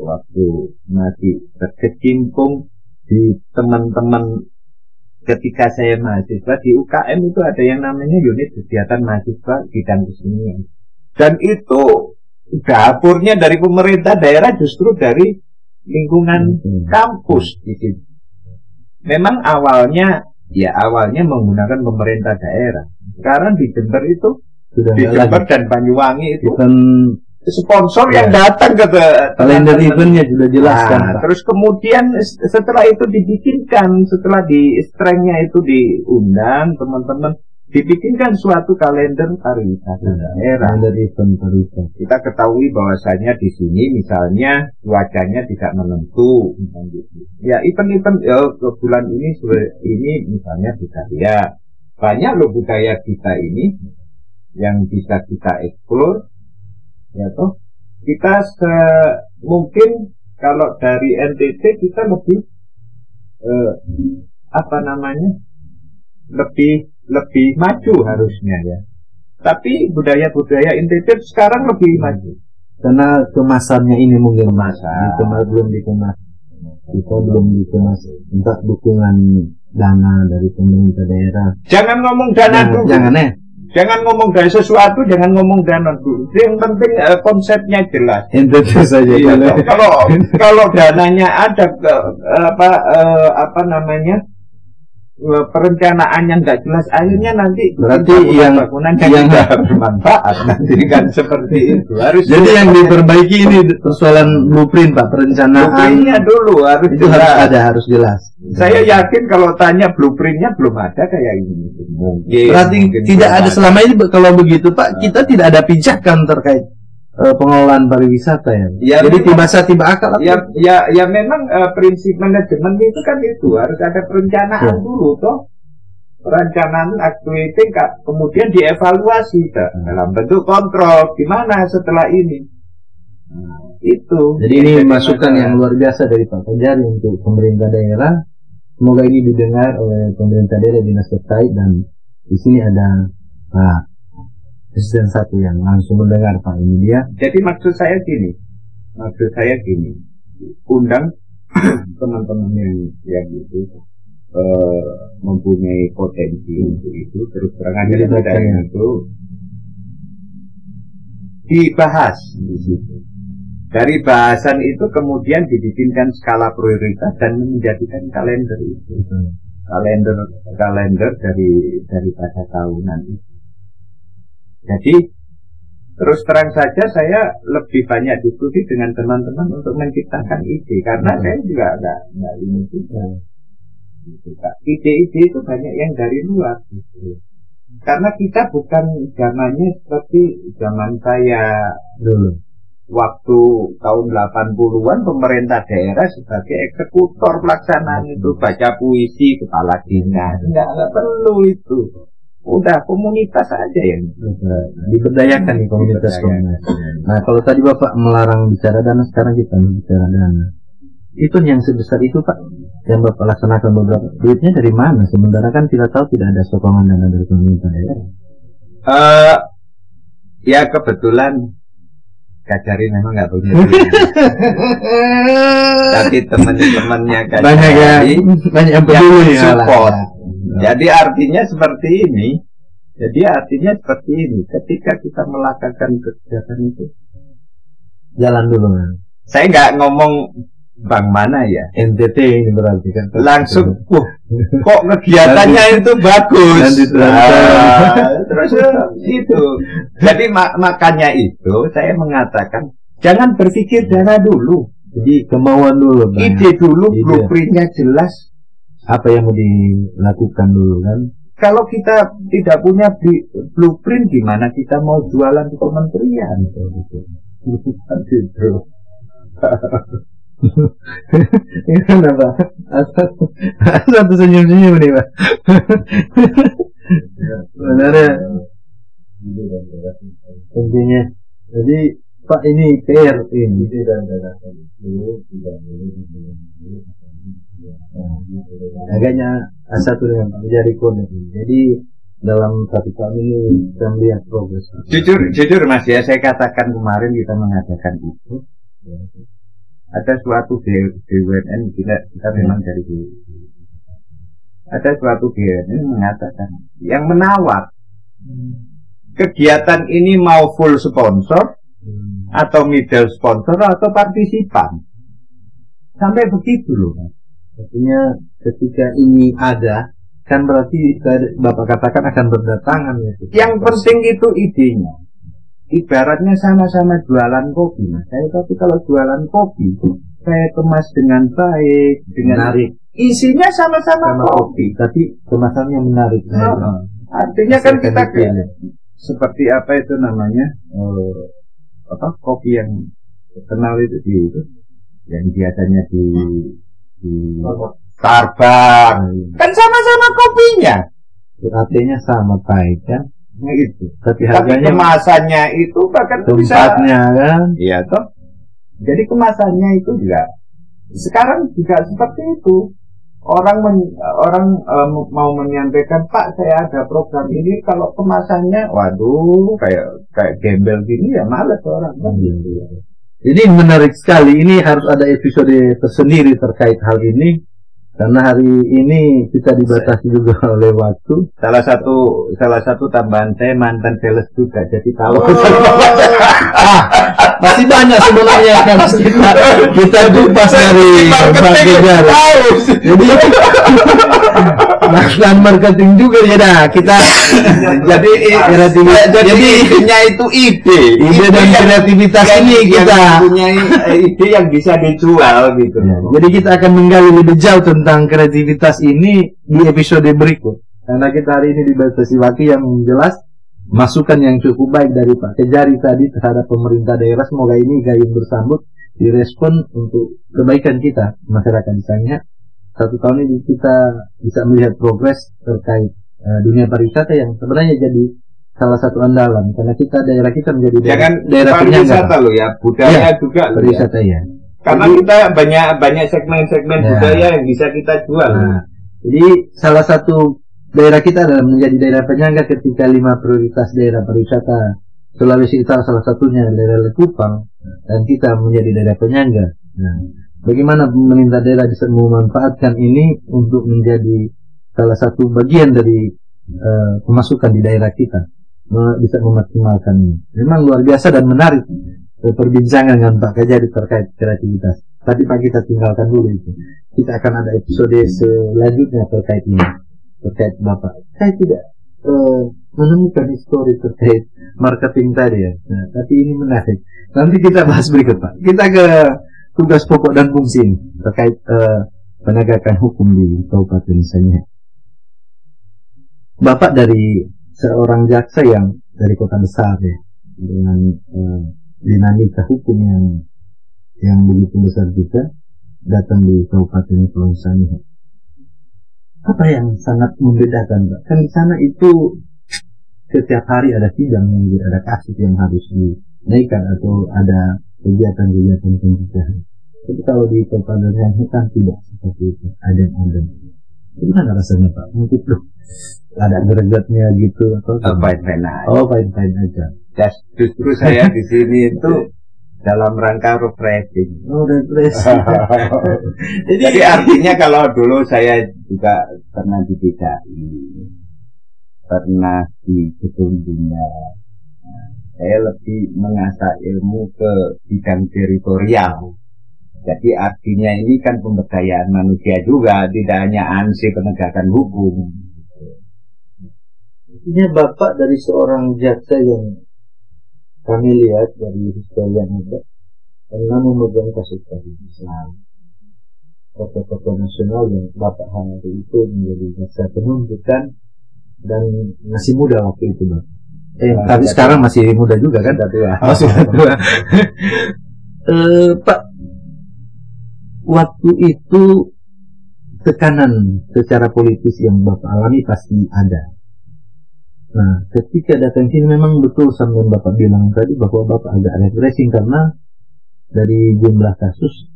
Speaker 2: waktu masih berkecimpung di teman-teman. Ketika saya mahasiswa di UKM itu ada yang namanya unit kegiatan mahasiswa bidang kesenian. Dan itu dapurnya dari pemerintah daerah justru dari lingkungan kampus di situ. Memang awalnya menggunakan pemerintah daerah. Sekarang di Jember itu di Jember dan Banyuwangi itu sponsor yang datang ke
Speaker 1: kalender eventnya sudah jelaskan.
Speaker 2: Terus kemudian setelah itu dibikinkan, setelah di strengthnya itu diundang teman-teman, dibikinkan suatu kalender pariwisata daerah.
Speaker 1: Kalender event pariwisata.
Speaker 2: Kita ketahui bahwasanya di sini misalnya cuacanya tidak menentu, ya event-event bulan ini misalnya budaya, banyak loh budaya kita ini yang bisa kita eksplor. Ya toh, kita mungkin kalau dari NTT kita lebih lebih maju harusnya ya. Tapi budaya-budaya NTT sekarang lebih maju
Speaker 1: karena kemasannya ini mungkin belum dikemas. kita belum dikemas minta dukungan dana dari pemerintah daerah.
Speaker 2: Jangan ngomong dana dulu. Jangan ngomong dari sesuatu, jangan ngomong dana dulu. Yang penting konsepnya jelas.
Speaker 1: Tentu saja.
Speaker 2: Iya, kalau dananya ada apa namanya perencanaan yang nggak jelas, akhirnya nanti
Speaker 1: berarti yang
Speaker 2: tidak bermanfaat nanti kan seperti itu. Harus
Speaker 1: jadi yang diperbaiki ini persoalan blueprint Pak, perencanaan.
Speaker 2: Blueprintnya dulu harus
Speaker 1: itu
Speaker 2: jelas.
Speaker 1: harus jelas.
Speaker 2: Saya yakin kalau tanya blueprintnya belum ada kayak ini.
Speaker 1: Berarti tidak ada selama ini. Kalau begitu Pak, kita tidak ada pijakan terkait pengelolaan pariwisata ya. Jadi tiba akal.
Speaker 2: Ya memang prinsip manajemen itu kan itu harus ada perencanaan dulu toh. Perencanaan activating kemudian dievaluasi dalam bentuk kontrol gimana setelah ini. Itu. Jadi
Speaker 1: ini masukan yang luar biasa dari Pak Fajari untuk pemerintah daerah. Semoga ini didengar oleh pemerintah daerah, dinas terkait, dan di sini ada Pak Presiden satu yang langsung mendengar Pak ini dia.
Speaker 2: Jadi maksud saya gini, undang teman-teman yang itu mempunyai potensi untuk itu, terus terang aja dari itu dibahas di situ. Dari bahasan itu kemudian dibikinkan skala prioritas dan menjadikan kalender itu, kalender daripada tahunan itu. Jadi terus terang saja saya lebih banyak diskusi dengan teman-teman untuk menciptakan ide, karena saya juga nggak ini juga. Ide-ide itu banyak yang dari luar. Karena kita bukan zamannya seperti zaman saya dulu. Waktu tahun 80-an pemerintah daerah sebagai eksekutor pelaksanaan itu, baca puisi kepala dinas, nggak perlu itu. Udah komunitas aja yang
Speaker 1: diberdayakan di komunitas. Nah kalau tadi Bapak melarang bicara dana, sekarang kita bicara dana. Itu yang sebesar itu Pak, yang Bapak laksanakan beberapa, duitnya dari mana? Sementara kan kita tahu tidak ada sokongan dana dari pemerintah daerah.
Speaker 2: Ya kebetulan Kajari memang nggak punya duit. Tapi teman-temannya Kajari
Speaker 1: banyak yang peduli
Speaker 2: support. Jadi artinya seperti ini. Ketika kita melakukan kegiatan itu,
Speaker 1: jalan dulu kan.
Speaker 2: Saya nggak ngomong bank mana ya.
Speaker 1: NTT ini berarti kan.
Speaker 2: Langsung, kok kegiatannya itu bagus. Terus itu. Jadi makanya itu saya mengatakan jangan berpikir dana dulu.
Speaker 1: Jadi kemauan dulu.
Speaker 2: Ide dulu, blueprintnya jelas.
Speaker 1: Apa yang mau dilakukan dulu kan?
Speaker 2: Kalau kita tidak punya blueprint, gimana kita mau jualan di kementerian? Gitu.
Speaker 1: Ini kenapa? Satu senyum-senyum nih Pak. Sebenarnya intinya, jadi Pak ini PR ini agaknya satu dengan Pak Fajari Konet. Jadi dalam satu tahun ini kita melihat progres.
Speaker 2: Jujur Mas ya, saya katakan kemarin kita mengadakan itu. Ada suatu BUMN, kita memang dari ada suatu BUMN mengatakan yang menawar kegiatan ini mau full sponsor atau middle sponsor atau partisipan, sampai begitu loh.
Speaker 1: Artinya ketika ini ada kan berarti Bapak katakan akan berdatangan ya.
Speaker 2: Yang penting itu idenya. Ibaratnya sama-sama jualan kopi Mas. Tapi kalau jualan kopi saya kemas dengan baik, dengan
Speaker 1: menarik.
Speaker 2: Isinya sama-sama kopi,
Speaker 1: tapi kemasannya menarik.
Speaker 2: Artinya kan kita seperti apa itu namanya? Kopi yang terkenal itu yang biasanya di Starbucks. Kan sama-sama kopinya.
Speaker 1: Artinya sama baik kan?
Speaker 2: Nah, itu.
Speaker 1: Tapi harganya,
Speaker 2: kemasannya itu bahkan
Speaker 1: tempatnya bisa, kan?
Speaker 2: Iya toh. Jadi kemasannya itu juga sekarang juga seperti itu. Orang mau menyampaikan, Pak, saya ada program ini, kalau kemasannya, waduh, kayak gembel gini ya males orang.
Speaker 1: Jadi menarik sekali, ini harus ada episode tersendiri terkait hal ini. Karena hari ini kita dibatasi juga oleh waktu.
Speaker 2: Salah satu tambahan saya mantan sales juga, jadi tahu.
Speaker 1: Masih banyak sebenarnya yang harus kita kupas dari berbagai jarak. Jadi melakukan marketing juga ya dah kita. Jadi
Speaker 2: idenya itu ide
Speaker 1: dan kreativitas ini kita
Speaker 2: punya ide yang bisa dijual gitu.
Speaker 1: Ya, jadi kita akan menggali lebih jauh tentang kreativitas ini di episode berikut. Karena kita hari ini dibatasi waktu, yang jelas masukan yang cukup baik dari Pak Kejari tadi terhadap pemerintah daerah, semoga ini gayung bersambut direspon untuk kebaikan kita masyarakat di sana. 1 tahun ini kita bisa melihat progres terkait dunia pariwisata yang sebenarnya jadi salah satu andalan, karena daerah kita menjadi daerah
Speaker 2: pariwisata loh ya, budaya juga
Speaker 1: pariwisata ya.
Speaker 2: Karena kita banyak segmen-segmen budaya yang bisa kita jual.
Speaker 1: Jadi salah satu daerah kita adalah menjadi daerah penyangga ketika 5 prioritas daerah pariwisata Sulawesi Utara, salah satunya daerah Kupang, dan kita menjadi daerah penyangga. Bagaimana pemerintah daerah bisa memanfaatkan ini untuk menjadi salah satu bagian dari pemasukan di daerah kita, bisa memaksimalkan ini. Memang luar biasa dan menarik perbincangan dengan Pak Kejari terkait kreativitas. Tapi Pak, kita tinggalkan dulu itu. Kita akan ada episode selanjutnya terkait ini, terkait Bapak. Saya tidak menemukan histori terkait marketing tadi ya. Tapi ini menarik. Nanti kita bahas berikut Pak. Kita ke tugas pokok dan fungsi ini terkait penegakan hukum di Kabupaten Sangihe. Bapak dari seorang jaksa yang dari kota besar ya, dengan dinamika hukum yang begitu besar juga, datang di Kabupaten Sangihe. Apa yang sangat membedakan Pak? Kan di sana itu setiap hari ada sidang, ada kasus yang harus dinaikkan atau ada kegiatan-kegiatan pencegahan. Tapi kalau di Kabupaten Sangihe kan tidak seperti itu, adem-adem. Gimana rasanya Pak? Mungkin ada gregetnya gitu atau
Speaker 2: fine-fine aja.
Speaker 1: Oh, fine-fine aja.
Speaker 2: Justru saya di sini itu dalam rangka refreshing.
Speaker 1: Oh, refreshing.
Speaker 2: Jadi artinya kalau dulu saya juga pernah di DKI, pernah di gedung dunia, saya lebih mengasah ilmu ke bidang teritorial. Jadi artinya ini kan pemberdayaan manusia juga, tidak hanya ansih penegakan hukum.
Speaker 1: Artinya Bapak dari seorang jaksa yang kami lihat dari histori yang ada, pernah memegang kasus-kasus Islam, tokoh-tokoh nasional yang Bapak hari itu menjadi jaksa penuntutan dan masih muda waktu itu Bapak. Tapi sekarang masih muda juga kan? Masih tua. Pak, waktu itu tekanan secara politis yang Bapak alami pasti ada. Nah, ketika datang sini memang betul sama yang Bapak bilang tadi bahwa Bapak agak refreshing karena dari jumlah kasus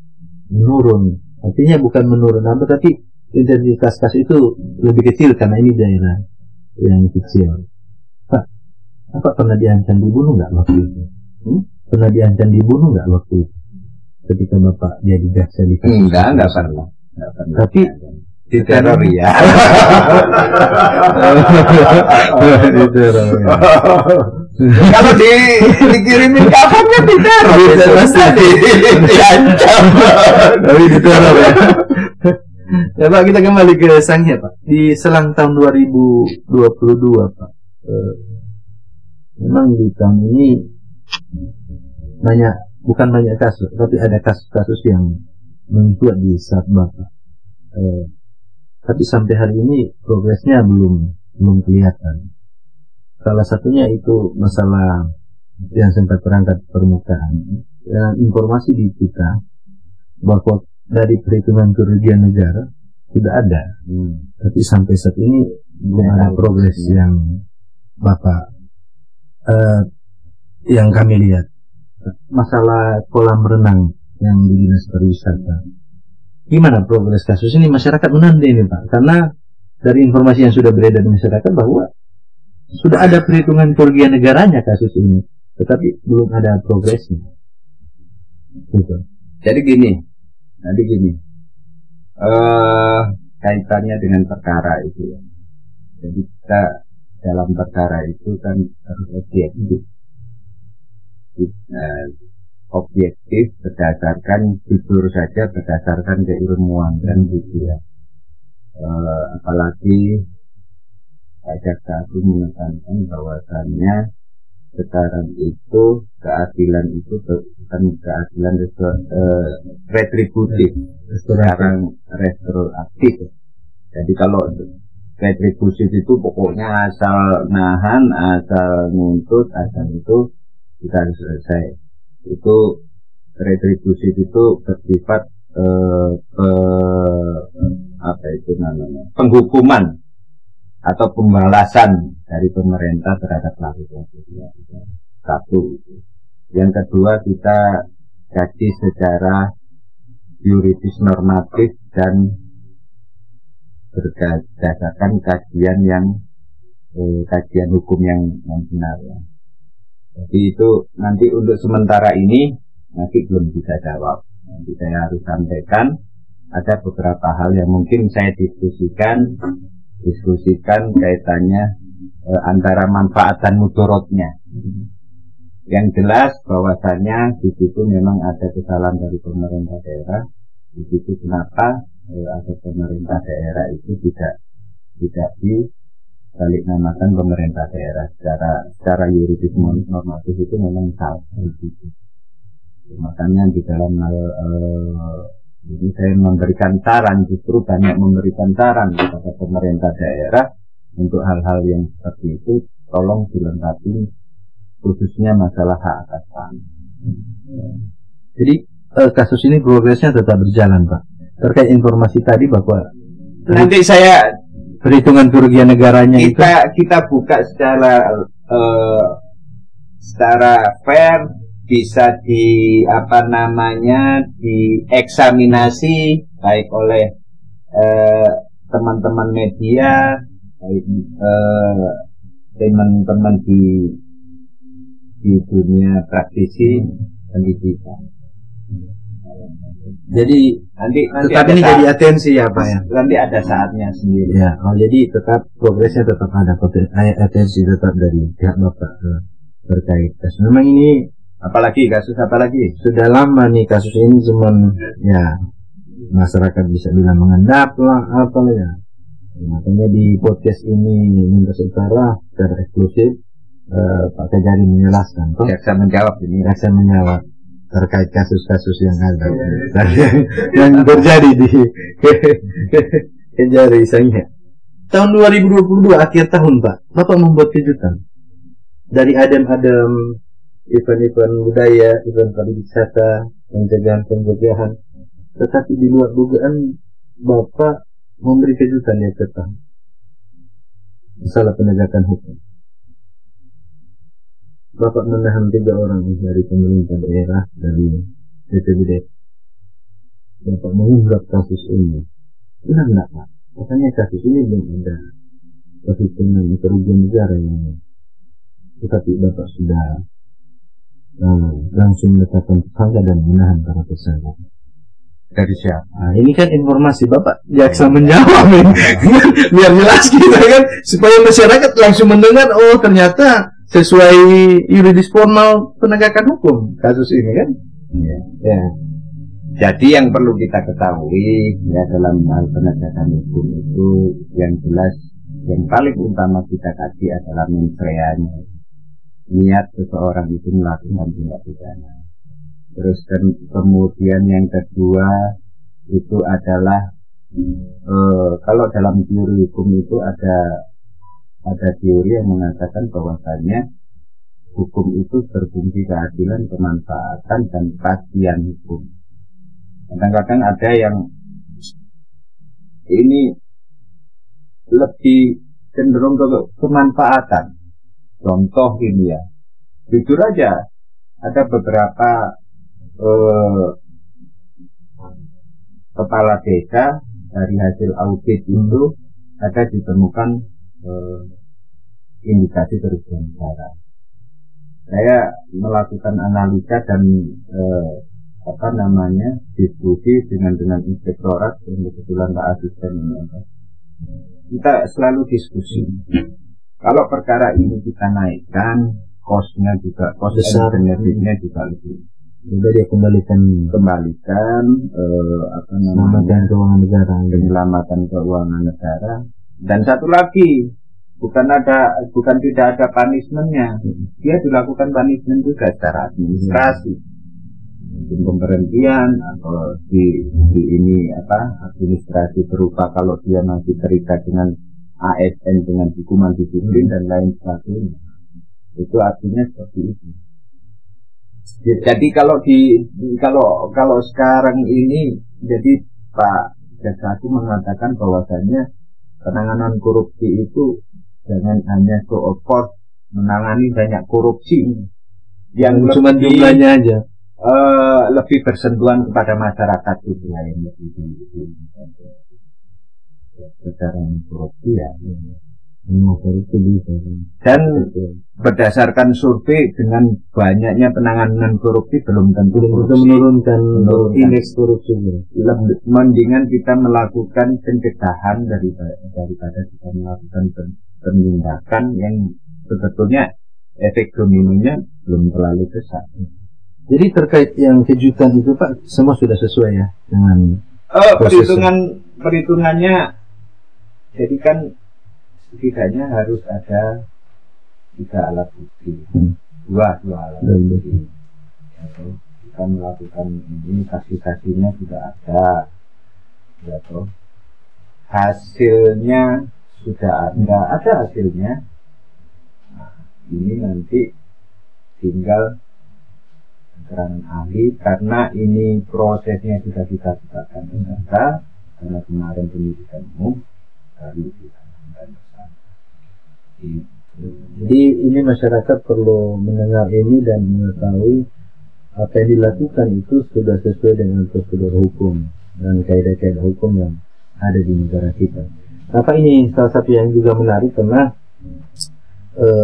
Speaker 1: menurun. Artinya bukan menurun apa, tapi intensitas kasus itu lebih kecil karena ini daerah yang kecil. Pak, apa pernah diancam dibunuh nggak waktu itu? Pernah diancam dibunuh nggak waktu itu? Ketika Bapak jadi jaksa di kasus?
Speaker 2: Enggak pernah.
Speaker 1: Tapi
Speaker 2: diteror ya.
Speaker 1: Diteror ya.
Speaker 2: Kalau dikirimin kapannya diteror.
Speaker 1: Pasti
Speaker 2: diancam.
Speaker 1: Tapi diteror ya. Ya Pak, kita kembali ke Sangihe Pak. Di selang tahun 2022 Pak, memang di tahun ini bukan banyak kasus, tapi ada kasus-kasus yang mencuat di saat Bapak. Tapi sampai hari ini progresnya belum kelihatan. Salah satunya itu masalah yang sempat terangkat permukaan. Informasi di kita bahwa dari perhitungan kerugian negara sudah ada, tapi sampai saat ini belum ada progres yang Bapak yang kami lihat. Masalah kolam renang yang di Dinas Pariwisata, gimana progres kasus ini? Masyarakat menanti ini Pak, karena dari informasi yang sudah beredar di masyarakat bahwa sudah ada perhitungan kerugian negaranya kasus ini, tetapi belum ada progresnya. Betul.
Speaker 2: Jadi gini, kaitannya dengan perkara itu ya. Jadi kita dalam perkara itu kan harus objektif. Objektif berdasarkan jujur saja, berdasarkan keilmuan dan gitu ya. Apalagi jaksa agung menekankan bahwasannya sekarang itu keadilan itu bukan keadilan retributif, sekarang retroaktif. Jadi kalau retributif itu pokoknya asal nahan, asal nuntut, asal itu kita harus selesai. Itu retributif itu bersifat apa itu namanya, penghukuman atau pembalasan dari pemerintah terhadap pelaku korupsi. Satu. Yang kedua, kita kaji secara yuridis normatif dan berdasarkan kajian hukum yang benar ya. Jadi itu nanti untuk sementara ini nanti belum bisa jawab. Nanti saya harus sampaikan ada beberapa hal yang mungkin saya diskusikan kaitannya antara manfaat dan mudorotnya. Yang jelas bahwasanya di situ memang ada kesalahan dari pemerintah daerah. Di situ kenapa ada pemerintah daerah itu tidak dibalik namakan pemerintah daerah secara yuridis normatif itu memang salah. Makanya di dalam ini saya memberikan saran, justru banyak memberikan saran kepada pemerintah daerah untuk hal-hal yang seperti itu, tolong dilengkapi khususnya masalah hak atas tanah.
Speaker 1: Jadi kasus ini progresnya tetap berjalan, Pak. Terkait informasi tadi bahwa
Speaker 2: nanti saya
Speaker 1: perhitungan kerugian negaranya
Speaker 2: kita buka secara fair, bisa dieksaminasi baik oleh teman-teman media, baik teman-teman di dunia praktisi pendidikan.
Speaker 1: Jadi nanti tetap ini jadi atensi ya Pak ya.
Speaker 2: Nanti ada saatnya sendiri.
Speaker 1: Ya, jadi tetap progresnya tetap ada atensi tetap dari pihak Bapak terkait kasus. Memang ini
Speaker 2: apalagi
Speaker 1: sudah lama nih kasus ini, cuman ya masyarakat bisa bilang mengendap lah apa ya. Makanya di podcast ini Lintas Utara secara eksklusif Pak Kejari menjelaskan,
Speaker 2: jaksa menjawab
Speaker 1: terkait kasus-kasus yang ada yang terjadi di Kejari saya. Tahun 2022 akhir tahun Pak, Bapak membuat kejutan dari adem-adem event-event budaya, event pariwisata, pencegahan, tetapi di luar dugaan Bapak memberi kejutan yang tetap masalah penegakan hukum. Bapak menahan 3 orang dari pemerintah daerah, dari BPBD. Bapak mengungkap kasus ini. Benar enggak Pak? Makanya kasus ini belum ada perhitungan kerugian negara yang, tetapi Bapak sudah langsung menetapkan tersangka dan menahan para tersangka.
Speaker 2: Dari siapa?
Speaker 1: Nah, ini kan informasi Bapak jaksa menjawab biar jelas kita kan, supaya masyarakat langsung mendengar, oh ternyata sesuai yuridis formal penegakan hukum kasus ini kan.
Speaker 2: Ya. Jadi yang perlu kita ketahui ya dalam hal penegakan hukum itu yang jelas, yang paling utama kita kaji adalah mens reanya, niat seseorang itu melakukan tindak pidana. Terus kemudian yang kedua itu adalah kalau dalam teori hukum itu ada teori yang mengatakan bahwasannya hukum itu berfungsi keadilan, kemanfaatan, dan kepastian hukum. Kadang-kadang ada yang ini lebih cenderung ke kemanfaatan. Contoh ini ya, jujur aja, ada beberapa kepala desa dari hasil audit itu ada ditemukan indikasi kerugian negara. Saya melakukan analisa dan diskusi dengan inspektorat, kebetulan Pak Asisten ini. Kita selalu diskusi. Kalau perkara ini kita naikkan, cost-nya juga, cost benefit-nya juga lebih.
Speaker 1: Sudah dia kembalikan
Speaker 2: penyelamatan keuangan negara. Dan satu lagi, bukan tidak ada punishment-nya. Dia dilakukan punishment juga secara administrasi. Pemberhentian atau di ini administrasi berupa kalau dia masih terikat dengan ASN dengan hukuman disiplin dan lain sebagainya. Itu artinya seperti itu. Jadi kalau sekarang ini, jadi Pak Jaksa Agung mengatakan bahwasannya penanganan korupsi itu jangan hanya menangani banyak korupsi yang
Speaker 1: cuma jumlahnya aja,
Speaker 2: lebih bersentuhan kepada masyarakat itu lain secara korupsi ya. Dan berdasarkan survei dengan banyaknya penanganan korupsi belum tentu
Speaker 1: menurunkan indeks korupsi.
Speaker 2: Mendingan kita melakukan pencegahan daripada kita melakukan penindakan yang sebetulnya efek dominonya belum terlalu besar.
Speaker 1: Jadi terkait yang kejutan itu Pak, semua sudah sesuai ya dengan
Speaker 2: perhitungannya. Jadi kan setidaknya harus ada 3 alat bukti, dua alat bukti. Kita melakukan ini, saksi-saksinya sudah ada, hasilnya sudah ada hasilnya. Nah, ini nanti tinggal keterangan ahli, karena ini prosesnya sudah kita tetapkan tersangka, karena kemarin penyidikan umum baru ditangkap bersama.
Speaker 1: Jadi ini masyarakat perlu mendengar ini dan mengetahui apa yang dilakukan itu sudah sesuai dengan prosedur hukum dan kaidah-kaidah hukum yang ada di negara kita. Apa ini salah satu yang juga menarik karena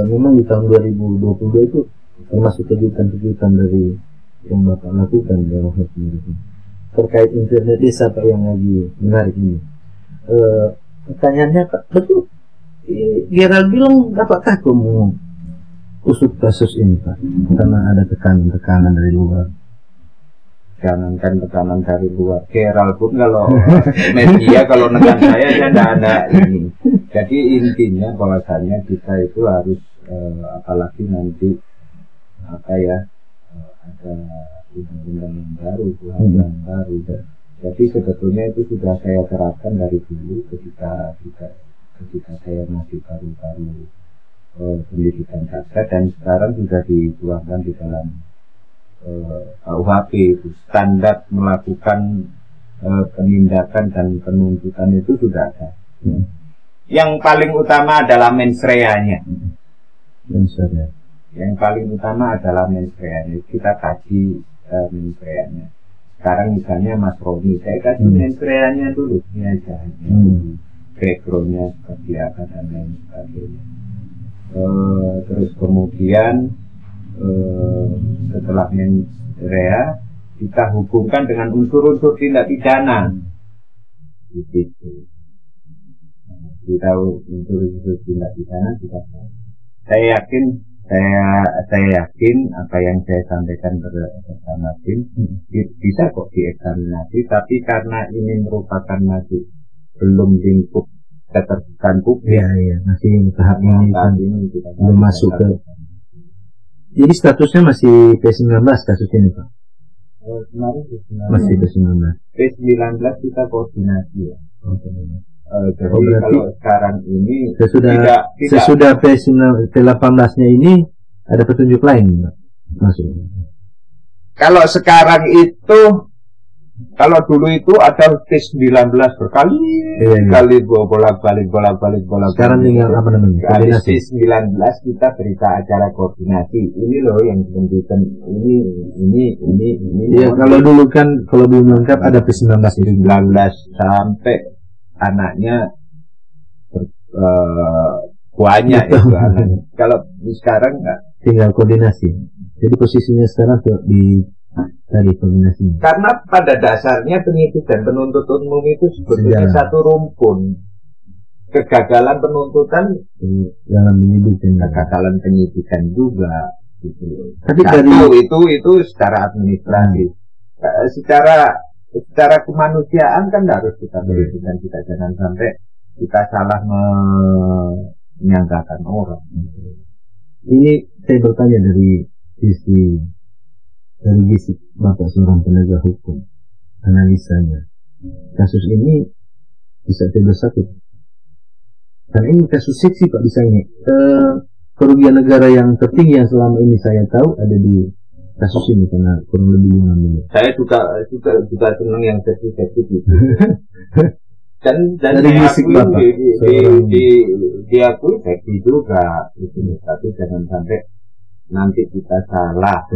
Speaker 1: memang di tahun 2022 itu termasuk kejutan-kejutan dari yang Bapak lakukan dalam hal ini terkait internet desa Pak yang lagi menarik ini. Pertanyaannya Pak, betul Gerald bilang apakah kamu usut kasus ini Pak karena ada tekanan dari luar?
Speaker 2: Jangankan tekanan dari luar, Gerald pun kalau media kalau nekan saya tidak ada ini. Jadi intinya bahwasannya kita itu harus apalagi nanti ada undang-undang yang baru, yang baru. Jadi sebetulnya itu sudah saya terapkan dari dulu ketika saya masih baru pendidikan jaksa, dan sekarang sudah dituangkan di dalam KUHP itu standar melakukan penindakan dan penuntutan itu sudah ada. Yang paling utama adalah mens rea-nya. Yang paling utama adalah mens rea-nya. Kita kaji mens rea-nya. Sekarang misalnya Mas Roni, saya kasih mens rea-nya dulu, ini aja, background-nya seperti apa dan lain sebagainya. Terus kemudian setelah mens rea kita hubungkan dengan unsur-unsur tindak pidana. Gitu. Kita unsur-unsur tindak pidana kita. Saya yakin apa yang saya sampaikan bersama tim bisa kok dieksaminasi, tapi karena ini merupakan masih belum lingkup keterbukaan publik,
Speaker 1: masih tahap ini belum masuk ke. Jadi statusnya masih P19 kasus ini Pak? Masih P19.
Speaker 2: P19 kita koordinasi ya. Jadi kalau sekarang ini
Speaker 1: sesudah P18-nya ini ada petunjuk lain Pak? Masuk.
Speaker 2: Kalau sekarang itu, kalau dulu itu ada P19 berkali-kali bolak-balik.
Speaker 1: Sekarang tinggal apa namanya?
Speaker 2: Koordinasi. P19 kita berita acara koordinasi. Ini loh yang menunjukkan ini.
Speaker 1: Iya, kalau dulu kan kalau belum lengkap ada P19
Speaker 2: sampai anaknya banyak itu anaknya. Kalau sekarang enggak,
Speaker 1: tinggal koordinasi. Jadi posisinya sekarang di dari koordinasi.
Speaker 2: Karena pada dasarnya penyidik dan penuntut umum itu sebetulnya satu rumpun. Kegagalan penuntutan
Speaker 1: dalam penyidikan,
Speaker 2: kegagalan penyidikan juga. Gitu.
Speaker 1: Tapi
Speaker 2: itu secara administrasi, secara kemanusiaan kan harus kita berikan, kita jangan sampai kita salah menyangkakan orang.
Speaker 1: Ini saya bertanya dari sisi Bapak seorang penegak hukum, analisanya kasus ini bisa terbesar. Karena ini kasus seksi Pak, misalnya kerugian negara yang tertinggi yang selama ini saya tahu ada di kasus ini, karena kurang lebih 5 miliar.
Speaker 2: Saya juga senang yang seksi-seksi gitu. dan diakui seksi juga gitu. Tapi jangan sampai nanti kita salah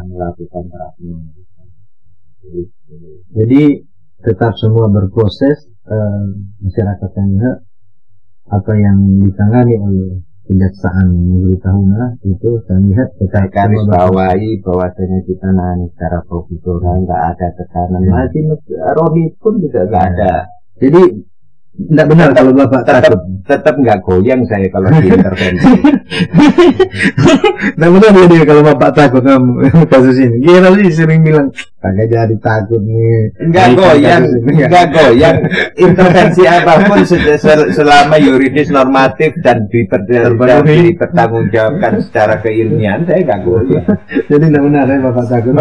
Speaker 2: melakukan terapi.
Speaker 1: Jadi tetap semua berproses. Masyarakat yang apa yang ditangani oleh Kejaksaan Negeri Tahuna itu kami lihat
Speaker 2: saya garis bawahi bahwasanya kita nangani secara profesional, nggak ada tekanan. Masih Roni pun juga nggak ada.
Speaker 1: Jadi tidak benar kalau Bapak
Speaker 2: tetap nggak goyang saya kalau diintervensi.
Speaker 1: Tidak benar dia kalau Bapak takut kamu kasus ini. Gila sih sering bilang kagak jadi takut nih.
Speaker 2: Nggak goyang. Intervensi apapun selama yuridis normatif dan dipertanggungjawabkan secara keilmian, saya nggak goyang.
Speaker 1: Jadi tidak benar ya Bapak takut.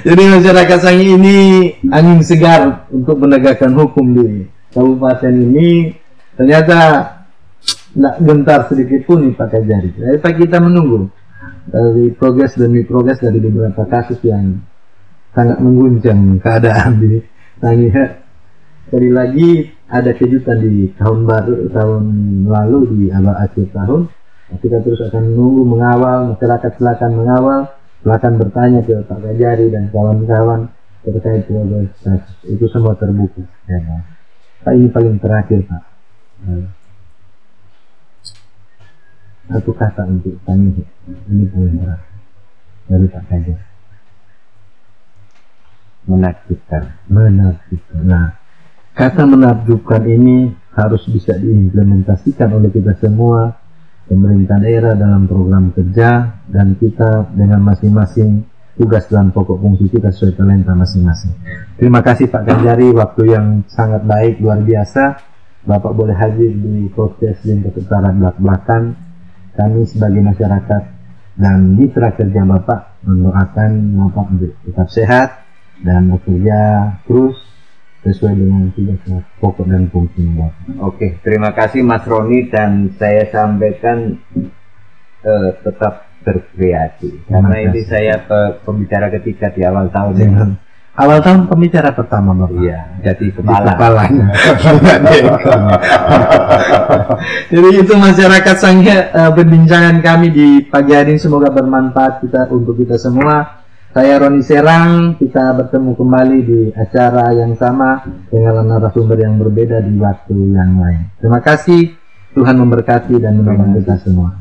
Speaker 1: Jadi masyarakat Sangi ini angin segar untuk penegakan hukum di kabupaten ini. Ternyata tidak gentar sedikit pun Pak Kajari. Jadi kita menunggu dari progres demi progres dari beberapa kasus yang sangat mengguncang keadaan di Sangi. Sekali lagi ada kejutan di tahun lalu di awal akhir tahun. Kita terus akan menunggu, mengawal, masyarakat silakan mengawal. Silakan bertanya ke Pak Kajari dan kawan-kawan terkait progres kasus. Itu semua terbuka. Ya, Pak, ini paling terakhir Pak. Satu kata untuk kami. Ini paling terakhir dari Pak Kajari.
Speaker 2: Menakjubkan.
Speaker 1: Nah, kata menakjubkan ini harus bisa diimplementasikan oleh kita semua, pemerintah daerah dalam program kerja, dan kita dengan masing-masing tugas dan pokok fungsi kita sesuai talenta masing-masing. Terima kasih Pak Kajari, waktu yang sangat baik, luar biasa. Bapak boleh hadir di proses dan kesetaraan belak-belakan. Kami sebagai masyarakat dan mitra kerja Bapak mendoakan Bapak untuk tetap sehat dan bekerja terus sesuai dengan tugas pokok dan fungsi Bapak.
Speaker 2: Oke, terima kasih Mas Roni, dan saya sampaikan tetap berkreasi. Karena ini saya pembicara ketiga di awal tahun.
Speaker 1: Awal tahun pembicara pertama Bapak.
Speaker 2: Iya, jadi kepala.
Speaker 1: Jadi itu masyarakat Sangi, perbincangan kami di pagi hari ini semoga bermanfaat untuk kita semua. Saya Roni Serang, kita bertemu kembali di acara yang sama dengan narasumber yang berbeda di waktu yang lain. Terima kasih, Tuhan memberkati dan menolong kita semua.